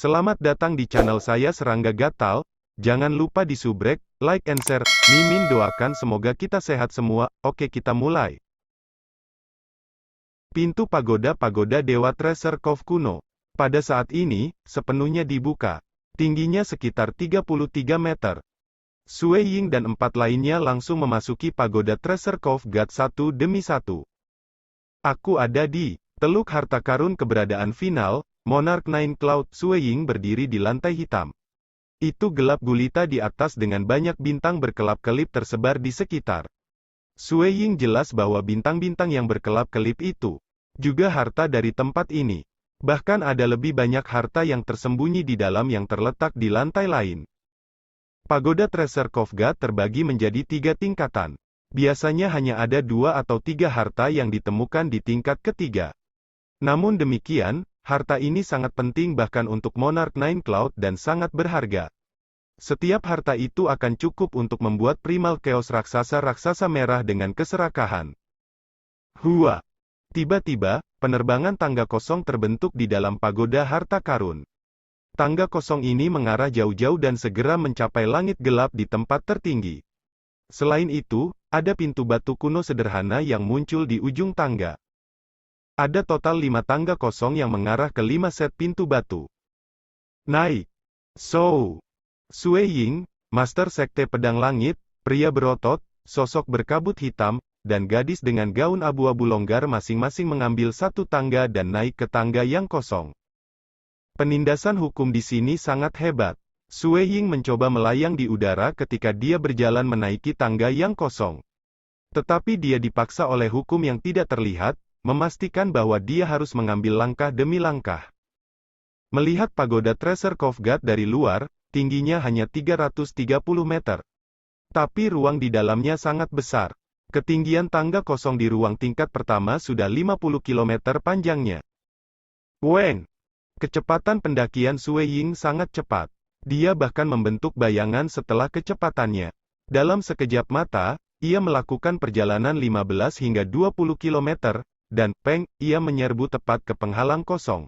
Selamat datang di channel saya Serangga Gatal. Jangan lupa di subrek, like and share. Mimin doakan semoga kita sehat semua. Oke, kita mulai. Pintu pagoda Dewa Treasure Cove kuno. Pada saat ini, sepenuhnya dibuka. Tingginya sekitar 33 meter. Sue Ying dan 4 lainnya langsung memasuki pagoda Treasure Cove God satu demi satu. Aku ada di Teluk Harta Karun keberadaan final. Monarch Nine Cloud. Sue Ying berdiri di lantai hitam. Itu gelap gulita di atas dengan banyak bintang berkelap-kelip tersebar di sekitar. Sue Ying jelas bahwa bintang-bintang yang berkelap-kelip itu juga harta dari tempat ini. Bahkan ada lebih banyak harta yang tersembunyi di dalam yang terletak di lantai lain. Pagoda Treasure Cove God terbagi menjadi 3 tingkatan. Biasanya hanya ada 2 atau 3 harta yang ditemukan di tingkat ketiga. Namun demikian, harta ini sangat penting bahkan untuk Monarch Nine Cloud dan sangat berharga. Setiap harta itu akan cukup untuk membuat primal chaos raksasa merah dengan keserakahan. Hua! Tiba-tiba, penerbangan tangga kosong terbentuk di dalam pagoda harta karun. Tangga kosong ini mengarah jauh-jauh dan segera mencapai langit gelap di tempat tertinggi. Selain itu, ada pintu batu kuno sederhana yang muncul di ujung tangga. Ada total 5 tangga kosong yang mengarah ke 5 set pintu batu. Naik. Sue Ying, Master Sekte Pedang Langit, pria berotot, sosok berkabut hitam, dan gadis dengan gaun abu-abu longgar masing-masing mengambil satu tangga dan naik ke tangga yang kosong. Penindasan hukum di sini sangat hebat. Sue Ying mencoba melayang di udara ketika dia berjalan menaiki tangga yang kosong. Tetapi dia dipaksa oleh hukum yang tidak terlihat, memastikan bahwa dia harus mengambil langkah demi langkah. Melihat pagoda Treasure Cove God dari luar, tingginya hanya 330 meter. Tapi ruang di dalamnya sangat besar. Ketinggian tangga kosong di ruang tingkat pertama sudah 50 km panjangnya. Weng! Kecepatan pendakian Sue Ying sangat cepat. Dia bahkan membentuk bayangan setelah kecepatannya. Dalam sekejap mata, ia melakukan perjalanan 15 hingga 20 km, dan, peng, ia menyerbu tepat ke penghalang kosong.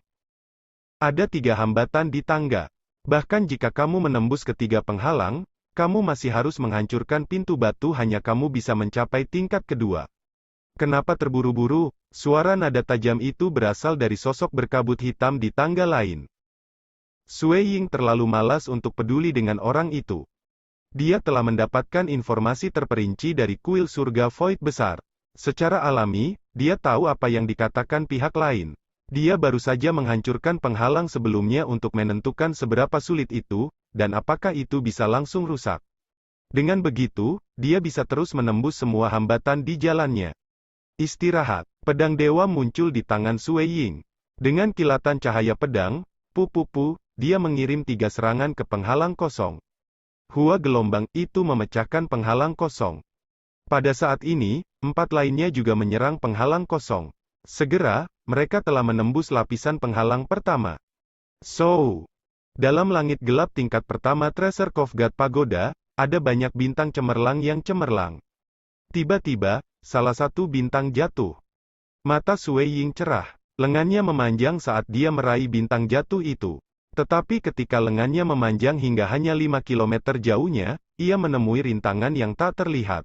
Ada 3 hambatan di tangga. Bahkan jika kamu menembus ketiga penghalang, kamu masih harus menghancurkan pintu batu hanya kamu bisa mencapai tingkat kedua. Kenapa terburu-buru? Suara nada tajam itu berasal dari sosok berkabut hitam di tangga lain. Sue Ying terlalu malas untuk peduli dengan orang itu. Dia telah mendapatkan informasi terperinci dari kuil surga Void besar. Secara alami, dia tahu apa yang dikatakan pihak lain. Dia baru saja menghancurkan penghalang sebelumnya untuk menentukan seberapa sulit itu, dan apakah itu bisa langsung rusak. Dengan begitu, dia bisa terus menembus semua hambatan di jalannya. Istirahat. Pedang dewa muncul di tangan Sue Ying. Dengan kilatan cahaya pedang, dia mengirim 3 serangan ke penghalang kosong. Hua gelombang itu memecahkan penghalang kosong. Pada saat ini, 4 lainnya juga menyerang penghalang kosong. Segera, mereka telah menembus lapisan penghalang pertama. Dalam langit gelap tingkat pertama Treasure Cove God Pagoda, ada banyak bintang cemerlang yang cemerlang. Tiba-tiba, salah satu bintang jatuh. Mata Sue Ying cerah. Lengannya memanjang saat dia meraih bintang jatuh itu. Tetapi ketika lengannya memanjang hingga hanya 5 km jauhnya, ia menemui rintangan yang tak terlihat.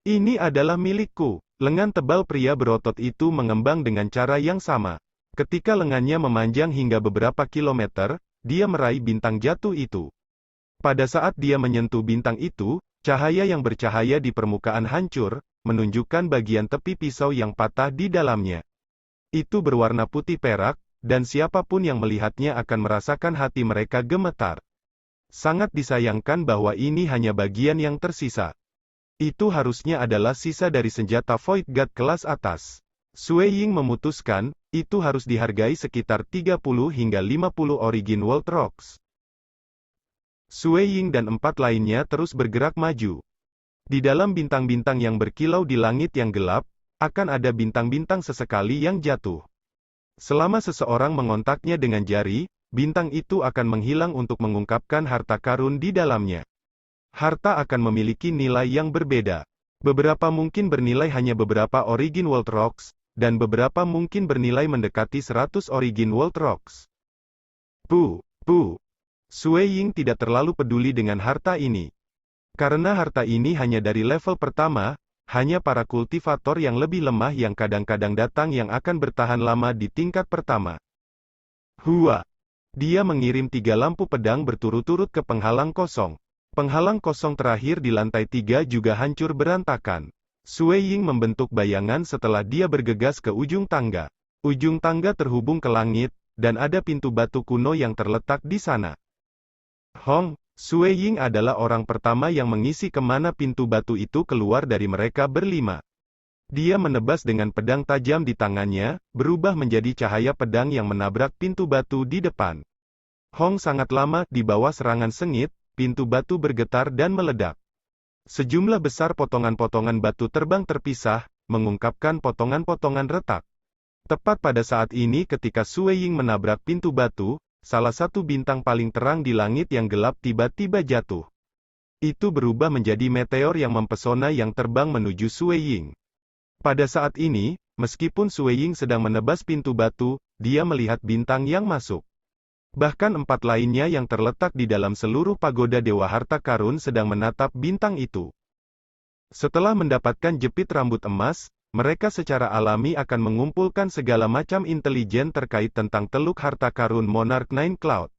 Ini adalah milikku. Lengan tebal pria berotot itu mengembang dengan cara yang sama. Ketika lengannya memanjang hingga beberapa kilometer, dia meraih bintang jatuh itu. Pada saat dia menyentuh bintang itu, cahaya yang bercahaya di permukaan hancur, menunjukkan bagian tepi pisau yang patah di dalamnya. Itu berwarna putih perak, dan siapapun yang melihatnya akan merasakan hati mereka gemetar. Sangat disayangkan bahwa ini hanya bagian yang tersisa. Itu harusnya adalah sisa dari senjata Void God kelas atas. Sue Ying memutuskan, itu harus dihargai sekitar 30 hingga 50 Origin World Rocks. Sue Ying dan 4 lainnya terus bergerak maju. Di dalam bintang-bintang yang berkilau di langit yang gelap, akan ada bintang-bintang sesekali yang jatuh. Selama seseorang mengontaknya dengan jari, bintang itu akan menghilang untuk mengungkapkan harta karun di dalamnya. Harta akan memiliki nilai yang berbeda. Beberapa mungkin bernilai hanya beberapa Origin World Rocks, dan beberapa mungkin bernilai mendekati 100 Origin World Rocks. Sue Ying tidak terlalu peduli dengan harta ini. Karena harta ini hanya dari level pertama, hanya para kultivator yang lebih lemah yang kadang-kadang datang yang akan bertahan lama di tingkat pertama. Hua. Dia mengirim 3 lampu pedang berturut-turut ke penghalang kosong. Penghalang kosong terakhir di lantai 3 juga hancur berantakan. Sue Ying membentuk bayangan setelah dia bergegas ke ujung tangga. Ujung tangga terhubung ke langit, dan ada pintu batu kuno yang terletak di sana. Sue Ying adalah orang pertama yang mengisi kemana pintu batu itu keluar dari mereka berlima. Dia menebas dengan pedang tajam di tangannya, berubah menjadi cahaya pedang yang menabrak pintu batu di depan. Sangat lama, di bawah serangan sengit, pintu batu bergetar dan meledak. Sejumlah besar potongan-potongan batu terbang terpisah, mengungkapkan potongan-potongan retak. Tepat pada saat ini ketika Sue Ying menabrak pintu batu, salah satu bintang paling terang di langit yang gelap tiba-tiba jatuh. Itu berubah menjadi meteor yang mempesona yang terbang menuju Sue Ying. Pada saat ini, meskipun Sue Ying sedang menebas pintu batu, dia melihat bintang yang masuk. Bahkan 4 lainnya yang terletak di dalam seluruh pagoda Dewa Harta Karun sedang menatap bintang itu. Setelah mendapatkan jepit rambut emas, mereka secara alami akan mengumpulkan segala macam intelijen terkait tentang Teluk Harta Karun Monarch Nine Cloud.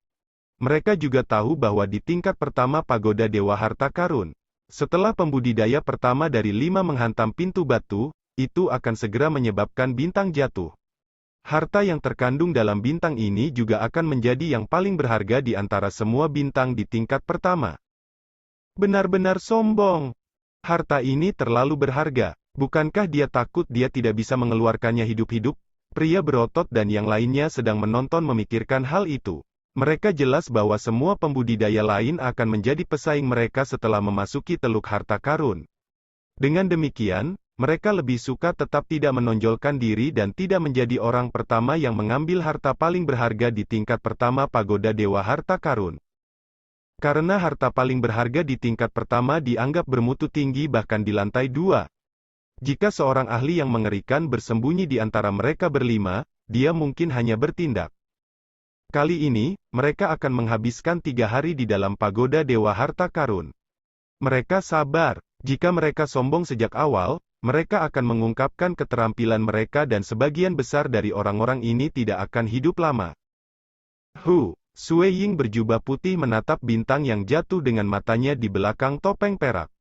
Mereka juga tahu bahwa di tingkat pertama pagoda Dewa Harta Karun, setelah pembudidaya pertama dari 5 menghantam pintu batu, itu akan segera menyebabkan bintang jatuh. Harta yang terkandung dalam bintang ini juga akan menjadi yang paling berharga di antara semua bintang di tingkat pertama. Benar-benar sombong. Harta ini terlalu berharga. Bukankah dia takut dia tidak bisa mengeluarkannya hidup-hidup? Pria berotot dan yang lainnya sedang menonton memikirkan hal itu. Mereka jelas bahwa semua pembudidaya lain akan menjadi pesaing mereka setelah memasuki Teluk Harta Karun. Dengan demikian, mereka lebih suka tetap tidak menonjolkan diri dan tidak menjadi orang pertama yang mengambil harta paling berharga di tingkat pertama pagoda Dewa Harta Karun. Karena harta paling berharga di tingkat pertama dianggap bermutu tinggi bahkan di lantai 2. Jika seorang ahli yang mengerikan bersembunyi di antara mereka berlima, dia mungkin hanya bertindak. Kali ini, mereka akan menghabiskan 3 hari di dalam pagoda Dewa Harta Karun. Mereka sabar. Jika mereka sombong sejak awal, mereka akan mengungkapkan keterampilan mereka dan sebagian besar dari orang-orang ini tidak akan hidup lama. Sue Ying berjubah putih menatap bintang yang jatuh dengan matanya di belakang topeng perak.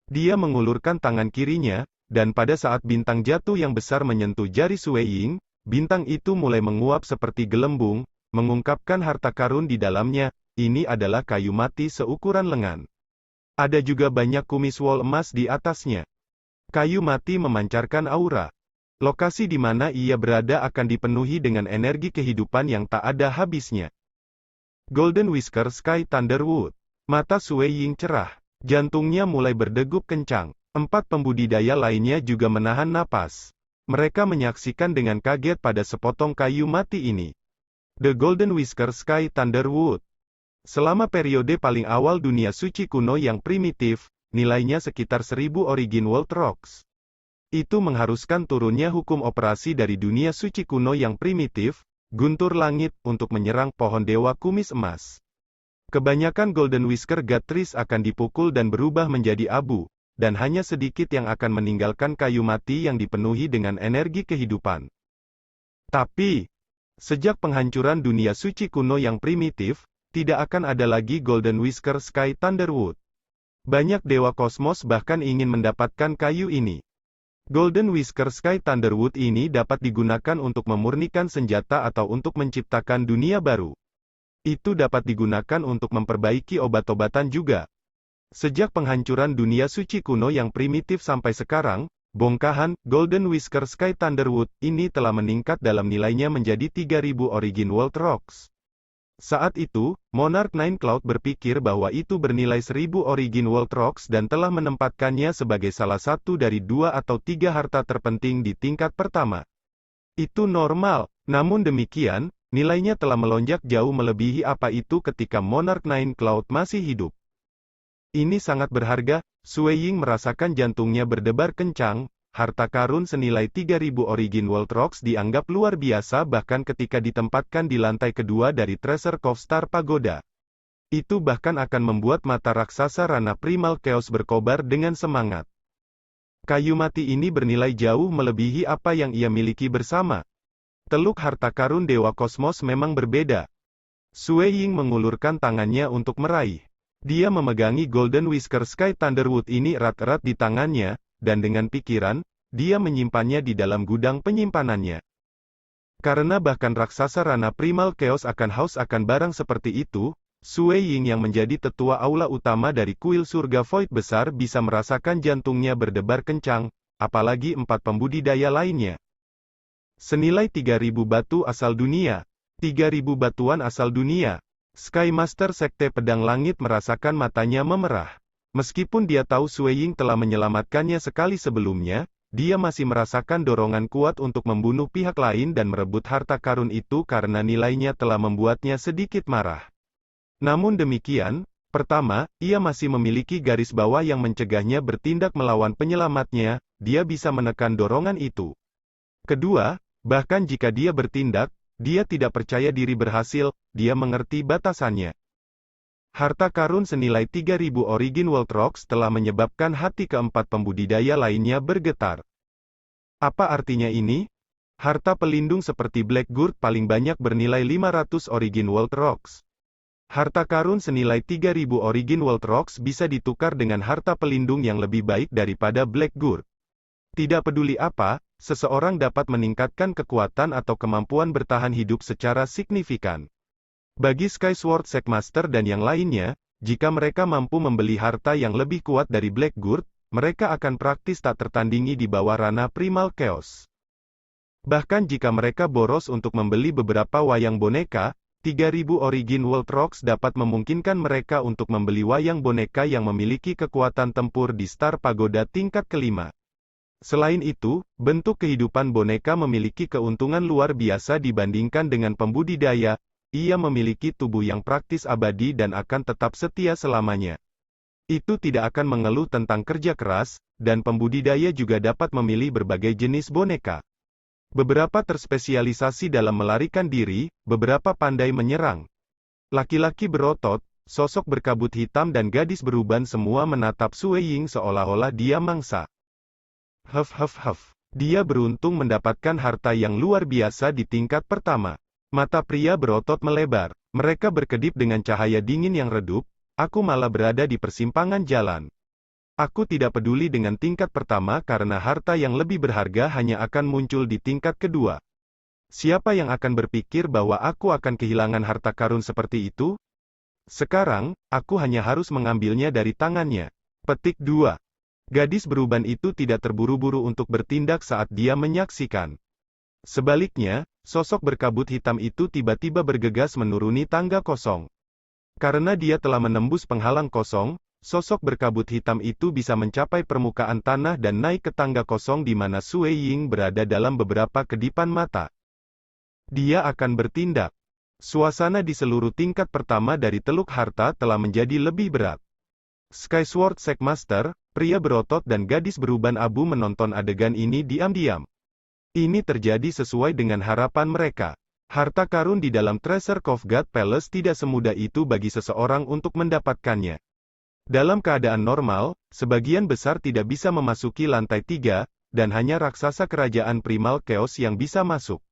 Dia mengulurkan tangan kirinya, dan pada saat bintang jatuh yang besar menyentuh jari Sue Ying, bintang itu mulai menguap seperti gelembung, mengungkapkan harta karun di dalamnya. Ini adalah kayu mati seukuran lengan. Ada juga banyak kumis wol emas di atasnya. Kayu mati memancarkan aura. Lokasi di mana ia berada akan dipenuhi dengan energi kehidupan yang tak ada habisnya. Golden Whisker Sky Thunderwood. Mata Sue Ying cerah. Jantungnya mulai berdegup kencang. 4 pembudidaya lainnya juga menahan napas. Mereka menyaksikan dengan kaget pada sepotong kayu mati ini. The Golden Whisker Sky Thunderwood. Selama periode paling awal dunia suci kuno yang primitif, nilainya sekitar 1000 Origin World Rocks. Itu mengharuskan turunnya hukum operasi dari dunia suci kuno yang primitif, guntur langit, untuk menyerang pohon dewa kumis emas. Kebanyakan Golden Whisker God Trees akan dipukul dan berubah menjadi abu, dan hanya sedikit yang akan meninggalkan kayu mati yang dipenuhi dengan energi kehidupan. Tapi, sejak penghancuran dunia suci kuno yang primitif, tidak akan ada lagi Golden Whisker Sky Thunderwood. Banyak dewa kosmos bahkan ingin mendapatkan kayu ini. Golden Whisker Sky Thunderwood ini dapat digunakan untuk memurnikan senjata atau untuk menciptakan dunia baru. Itu dapat digunakan untuk memperbaiki obat-obatan juga. Sejak penghancuran dunia suci kuno yang primitif sampai sekarang, bongkahan Golden Whisker Sky Thunderwood ini telah meningkat dalam nilainya menjadi 3000 Origin World Rocks. Saat itu, Monarch Nine Cloud berpikir bahwa itu bernilai 1000 Origin World Rocks dan telah menempatkannya sebagai salah satu dari 2 atau 3 harta terpenting di tingkat pertama. Itu normal, namun demikian, nilainya telah melonjak jauh melebihi apa itu ketika Monarch Nine Cloud masih hidup. Ini sangat berharga. Sue Ying merasakan jantungnya berdebar kencang, harta karun senilai 3.000 Origin World Rocks dianggap luar biasa bahkan ketika ditempatkan di lantai kedua dari Treasure Cove Star Pagoda. Itu bahkan akan membuat mata raksasa Rana Primal Chaos berkobar dengan semangat. Kayu mati ini bernilai jauh melebihi apa yang ia miliki bersama. Teluk harta karun Dewa Kosmos memang berbeda. Sui Ying mengulurkan tangannya untuk meraih. Dia memegangi Golden Whisker Sky Thunderwood ini erat-erat di tangannya, dan dengan pikiran, dia menyimpannya di dalam gudang penyimpanannya. Karena bahkan raksasa Rana Primal Chaos akan haus akan barang seperti itu, Sui Ying yang menjadi tetua aula utama dari kuil surga Void besar bisa merasakan jantungnya berdebar kencang, apalagi 4 pembudidaya lainnya. Senilai 3.000 batu asal dunia. 3.000 batuan asal dunia. Sky Master Sekte Pedang Langit merasakan matanya memerah. Meskipun dia tahu Sui Ying telah menyelamatkannya sekali sebelumnya, dia masih merasakan dorongan kuat untuk membunuh pihak lain dan merebut harta karun itu karena nilainya telah membuatnya sedikit marah. Namun demikian, pertama, ia masih memiliki garis bawah yang mencegahnya bertindak melawan penyelamatnya, dia bisa menekan dorongan itu. Kedua, bahkan jika dia bertindak, dia tidak percaya diri berhasil, dia mengerti batasannya. Harta karun senilai 3.000 Origin World Rocks telah menyebabkan hati keempat pembudidaya lainnya bergetar. Apa artinya ini? Harta pelindung seperti Black Gourd paling banyak bernilai 500 Origin World Rocks. Harta karun senilai 3.000 Origin World Rocks bisa ditukar dengan harta pelindung yang lebih baik daripada Black Gourd. Tidak peduli apa, seseorang dapat meningkatkan kekuatan atau kemampuan bertahan hidup secara signifikan. Bagi Skyward Shackmaster dan yang lainnya, jika mereka mampu membeli harta yang lebih kuat dari Black Gourd, mereka akan praktis tak tertandingi di bawah Rana Primal Chaos. Bahkan jika mereka boros untuk membeli beberapa wayang boneka, 3.000 Origin World Rocks dapat memungkinkan mereka untuk membeli wayang boneka yang memiliki kekuatan tempur di Star Pagoda tingkat kelima. Selain itu, bentuk kehidupan boneka memiliki keuntungan luar biasa dibandingkan dengan pembudidaya, ia memiliki tubuh yang praktis abadi dan akan tetap setia selamanya. Itu tidak akan mengeluh tentang kerja keras, dan pembudidaya juga dapat memilih berbagai jenis boneka. Beberapa terspesialisasi dalam melarikan diri, beberapa pandai menyerang. Laki-laki berotot, sosok berkabut hitam dan gadis beruban semua menatap Sui Ying seolah-olah dia mangsa. Dia beruntung mendapatkan harta yang luar biasa di tingkat pertama. Mata pria berotot melebar. Mereka berkedip dengan cahaya dingin yang redup, aku malah berada di persimpangan jalan. Aku tidak peduli dengan tingkat pertama karena harta yang lebih berharga hanya akan muncul di tingkat kedua. Siapa yang akan berpikir bahwa aku akan kehilangan harta karun seperti itu? Sekarang, aku hanya harus mengambilnya dari tangannya. Petik 2. Gadis beruban itu tidak terburu-buru untuk bertindak saat dia menyaksikan. Sebaliknya, sosok berkabut hitam itu tiba-tiba bergegas menuruni tangga kosong. Karena dia telah menembus penghalang kosong, sosok berkabut hitam itu bisa mencapai permukaan tanah dan naik ke tangga kosong di mana Sui Ying berada dalam beberapa kedipan mata. Dia akan bertindak. Suasana di seluruh tingkat pertama dari Teluk Harta telah menjadi lebih berat. Skyward Shackmaster, pria berotot dan gadis beruban abu menonton adegan ini diam-diam. Ini terjadi sesuai dengan harapan mereka. Harta karun di dalam Treasure Cove God Palace tidak semudah itu bagi seseorang untuk mendapatkannya. Dalam keadaan normal, sebagian besar tidak bisa memasuki lantai 3, dan hanya raksasa kerajaan Primal Chaos yang bisa masuk.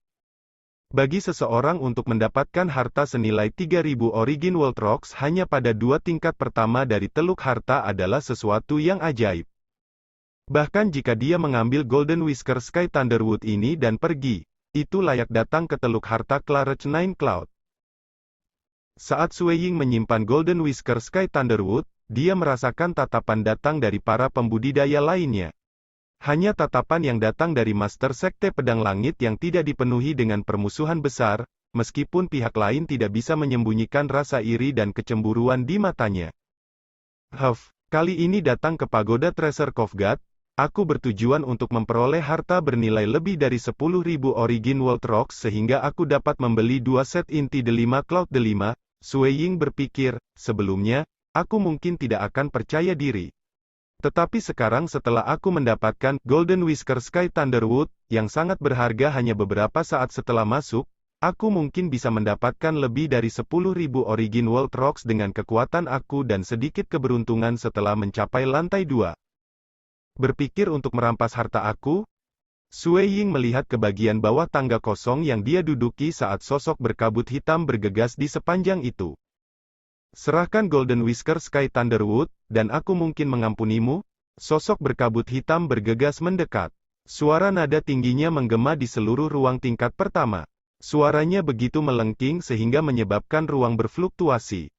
Bagi seseorang untuk mendapatkan harta senilai 3.000 Origin World Rocks hanya pada 2 tingkat pertama dari Teluk Harta adalah sesuatu yang ajaib. Bahkan jika dia mengambil Golden Whisker Sky Thunderwood ini dan pergi, itu layak datang ke Teluk Harta Claret Nine Cloud. Saat Sui Ying menyimpan Golden Whisker Sky Thunderwood, dia merasakan tatapan datang dari para pembudidaya lainnya. Hanya tatapan yang datang dari Master Sekte Pedang Langit yang tidak dipenuhi dengan permusuhan besar, meskipun pihak lain tidak bisa menyembunyikan rasa iri dan kecemburuan di matanya. Kali ini datang ke Pagoda Treasure Cove God, aku bertujuan untuk memperoleh harta bernilai lebih dari 10.000 Origin World Rocks sehingga aku dapat membeli 2 set inti The 5 Cloud The 5, Sui Ying berpikir, sebelumnya, aku mungkin tidak akan percaya diri. Tetapi sekarang setelah aku mendapatkan Golden Whisker Sky Thunderwood, yang sangat berharga hanya beberapa saat setelah masuk, aku mungkin bisa mendapatkan lebih dari 10.000 Origin World Rocks dengan kekuatan aku dan sedikit keberuntungan setelah mencapai lantai 2. Berpikir untuk merampas harta aku? Sui Ying melihat ke bagian bawah tangga kosong yang dia duduki saat sosok berkabut hitam bergegas di sepanjang itu. Serahkan Golden Whisker Sky Thunderwood, dan aku mungkin mengampunimu. Sosok berkabut hitam bergegas mendekat. Suara nada tingginya menggema di seluruh ruang tingkat pertama. Suaranya begitu melengking sehingga menyebabkan ruang berfluktuasi.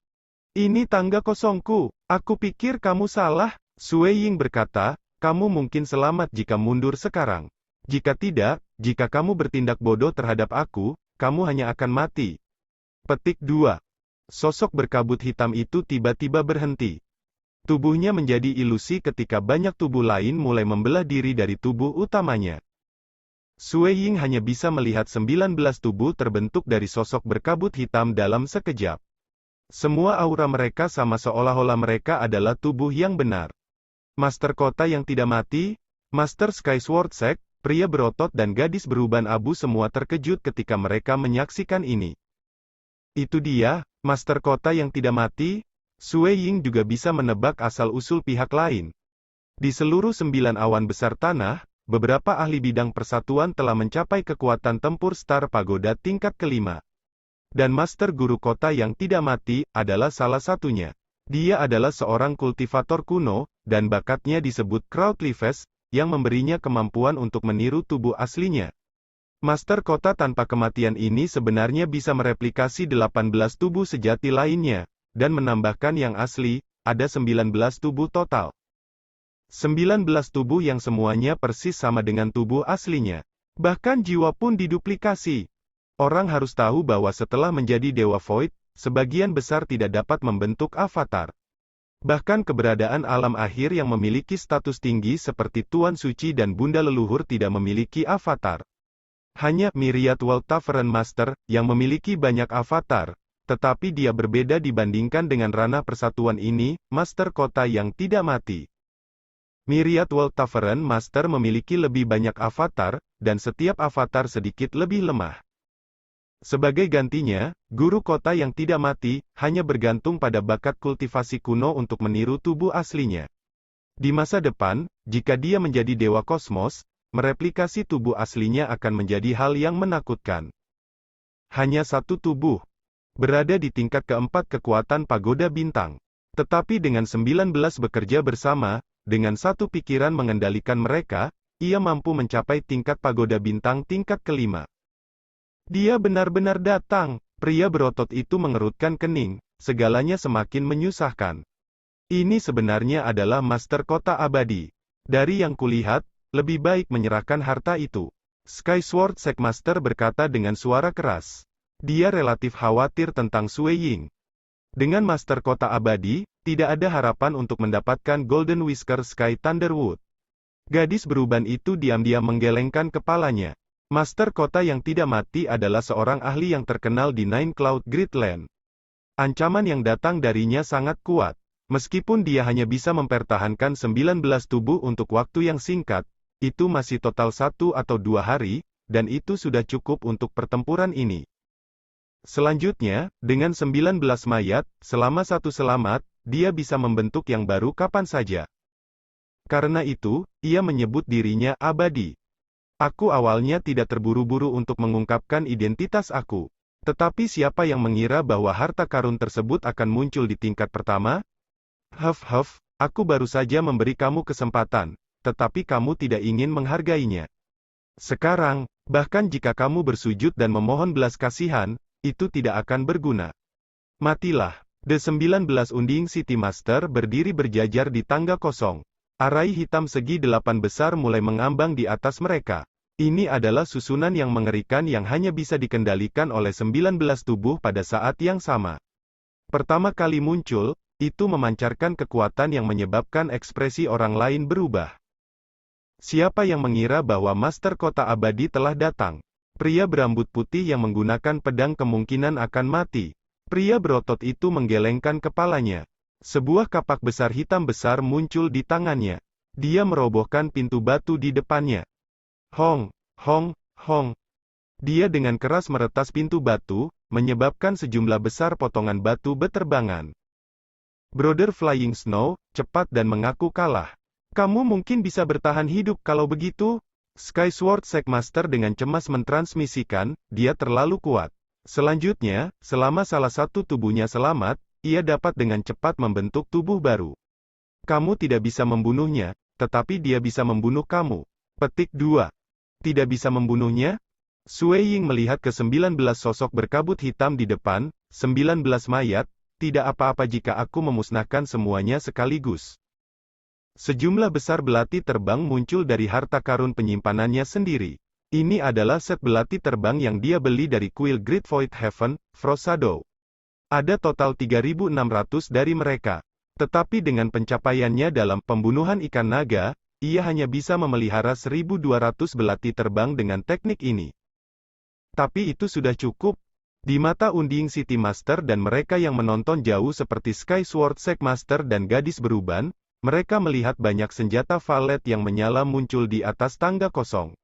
Ini tangga kosongku, aku pikir kamu salah. Sui Ying berkata, kamu mungkin selamat jika mundur sekarang. Jika tidak, jika kamu bertindak bodoh terhadap aku, kamu hanya akan mati. Petik 2. Sosok berkabut hitam itu tiba-tiba berhenti. Tubuhnya menjadi ilusi ketika banyak tubuh lain mulai membelah diri dari tubuh utamanya. Sui Ying hanya bisa melihat 19 tubuh terbentuk dari sosok berkabut hitam dalam sekejap. Semua aura mereka sama seolah-olah mereka adalah tubuh yang benar. Master Kota yang tidak mati, Master Skyward Sect, pria berotot dan gadis beruban abu semua terkejut ketika mereka menyaksikan ini. Itu dia, Master Kota yang tidak mati. Sui Ying juga bisa menebak asal-usul pihak lain. Di seluruh 9 awan besar tanah, beberapa ahli bidang persatuan telah mencapai kekuatan tempur Star Pagoda tingkat kelima. Dan Master Guru Kota yang tidak mati, adalah salah satunya. Dia adalah seorang kultivator kuno, dan bakatnya disebut Crowdleafes, yang memberinya kemampuan untuk meniru tubuh aslinya. Master Kota tanpa kematian ini sebenarnya bisa mereplikasi 18 tubuh sejati lainnya, dan menambahkan yang asli, ada 19 tubuh total. 19 tubuh yang semuanya persis sama dengan tubuh aslinya. Bahkan jiwa pun diduplikasi. Orang harus tahu bahwa setelah menjadi Dewa Void, sebagian besar tidak dapat membentuk avatar. Bahkan keberadaan alam akhir yang memiliki status tinggi seperti Tuan Suci dan Bunda Leluhur tidak memiliki avatar. Hanya Myriad World Tavern Master, yang memiliki banyak avatar, tetapi dia berbeda dibandingkan dengan ranah persatuan ini, Master Kota yang tidak mati. Myriad World Tavern Master memiliki lebih banyak avatar, dan setiap avatar sedikit lebih lemah. Sebagai gantinya, Guru Kota yang tidak mati, hanya bergantung pada bakat kultivasi kuno untuk meniru tubuh aslinya. Di masa depan, jika dia menjadi Dewa Kosmos, mereplikasi tubuh aslinya akan menjadi hal yang menakutkan. Hanya satu tubuh. Berada di tingkat keempat kekuatan Pagoda Bintang. Tetapi dengan 19 bekerja bersama, dengan satu pikiran mengendalikan mereka, ia mampu mencapai tingkat Pagoda Bintang tingkat kelima. Dia benar-benar datang. Pria berotot itu mengerutkan kening, segalanya semakin menyusahkan. Ini sebenarnya adalah Master Kota Abadi. Dari yang kulihat, lebih baik menyerahkan harta itu. Skyward Sect Master berkata dengan suara keras. Dia relatif khawatir tentang Sui Ying. Dengan Master Kota Abadi, tidak ada harapan untuk mendapatkan Golden Whisker Sky Thunderwood. Gadis beruban itu diam-diam menggelengkan kepalanya. Master Kota yang tidak mati adalah seorang ahli yang terkenal di Nine Cloud Gridland. Ancaman yang datang darinya sangat kuat. Meskipun dia hanya bisa mempertahankan 19 tubuh untuk waktu yang singkat, itu masih total 1 atau 2 hari, dan itu sudah cukup untuk pertempuran ini. Selanjutnya, dengan 19 mayat, selama satu selamat, dia bisa membentuk yang baru kapan saja. Karena itu, ia menyebut dirinya abadi. Aku awalnya tidak terburu-buru untuk mengungkapkan identitas aku. Tetapi siapa yang mengira bahwa harta karun tersebut akan muncul di tingkat pertama? Aku baru saja memberi kamu kesempatan, tetapi kamu tidak ingin menghargainya. Sekarang, bahkan jika kamu bersujud dan memohon belas kasihan, itu tidak akan berguna. Matilah. The 19 Unding City Master berdiri berjajar di tangga kosong. Arai hitam segi 8 besar mulai mengambang di atas mereka. Ini adalah susunan yang mengerikan yang hanya bisa dikendalikan oleh 19 tubuh pada saat yang sama. Pertama kali muncul, itu memancarkan kekuatan yang menyebabkan ekspresi orang lain berubah. Siapa yang mengira bahwa Master Kota Abadi telah datang? Pria berambut putih yang menggunakan pedang kemungkinan akan mati. Pria berotot itu menggelengkan kepalanya. Sebuah kapak besar hitam besar muncul di tangannya. Dia merobohkan pintu batu di depannya. Hong, hong, hong. Dia dengan keras meretas pintu batu, menyebabkan sejumlah besar potongan batu beterbangan. Brother Flying Snow, cepat dan mengaku kalah. Kamu mungkin bisa bertahan hidup kalau begitu? Skyward Sackmaster dengan cemas mentransmisikan, dia terlalu kuat. Selanjutnya, selama salah satu tubuhnya selamat, ia dapat dengan cepat membentuk tubuh baru. Kamu tidak bisa membunuhnya, tetapi dia bisa membunuh kamu. Petik 2. Tidak bisa membunuhnya? Sui Ying melihat ke 19 sosok berkabut hitam di depan, 19 mayat, tidak apa-apa jika aku memusnahkan semuanya sekaligus. Sejumlah besar belati terbang muncul dari harta karun penyimpanannya sendiri. Ini adalah set belati terbang yang dia beli dari kuil Great Void Heaven, Frost Shadow. Ada total 3.600 dari mereka. Tetapi dengan pencapaiannya dalam pembunuhan ikan naga, ia hanya bisa memelihara 1.200 belati terbang dengan teknik ini. Tapi itu sudah cukup. Di mata Unding City Master dan mereka yang menonton jauh seperti Skyward Sackmaster dan gadis beruban, mereka melihat banyak senjata valet yang menyala muncul di atas tangga kosong.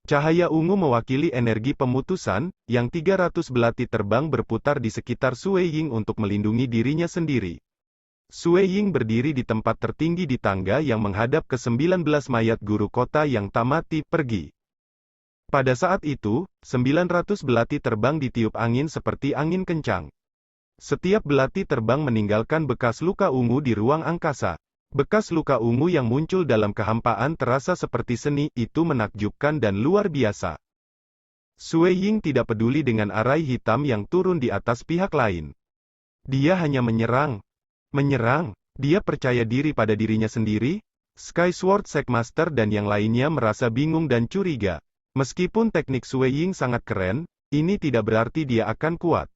Cahaya ungu mewakili energi pemutusan, yang 300 belati terbang berputar di sekitar Sui Ying untuk melindungi dirinya sendiri. Sui Ying berdiri di tempat tertinggi di tangga yang menghadap ke 19 mayat guru kota yang tak mati, pergi. Pada saat itu, 900 belati terbang ditiup angin seperti angin kencang. Setiap belati terbang meninggalkan bekas luka ungu di ruang angkasa. Bekas luka ungu yang muncul dalam kehampaan terasa seperti seni, itu menakjubkan dan luar biasa. Sui Ying tidak peduli dengan arai hitam yang turun di atas pihak lain. Dia hanya menyerang. Menyerang. Dia percaya diri pada dirinya sendiri. Skyward Sackmaster dan yang lainnya merasa bingung dan curiga. Meskipun teknik Sui Ying sangat keren, ini tidak berarti dia akan kuat.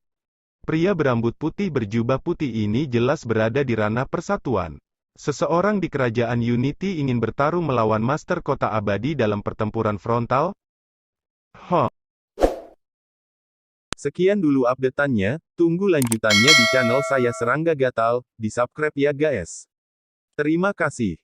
Pria berambut putih berjubah putih ini jelas berada di ranah persatuan. Seseorang di kerajaan Unity ingin bertarung melawan Master Kota Abadi dalam pertempuran frontal? Sekian dulu update-annya, tunggu lanjutannya di channel saya Serangga Gatal, di subscribe ya guys. Terima kasih.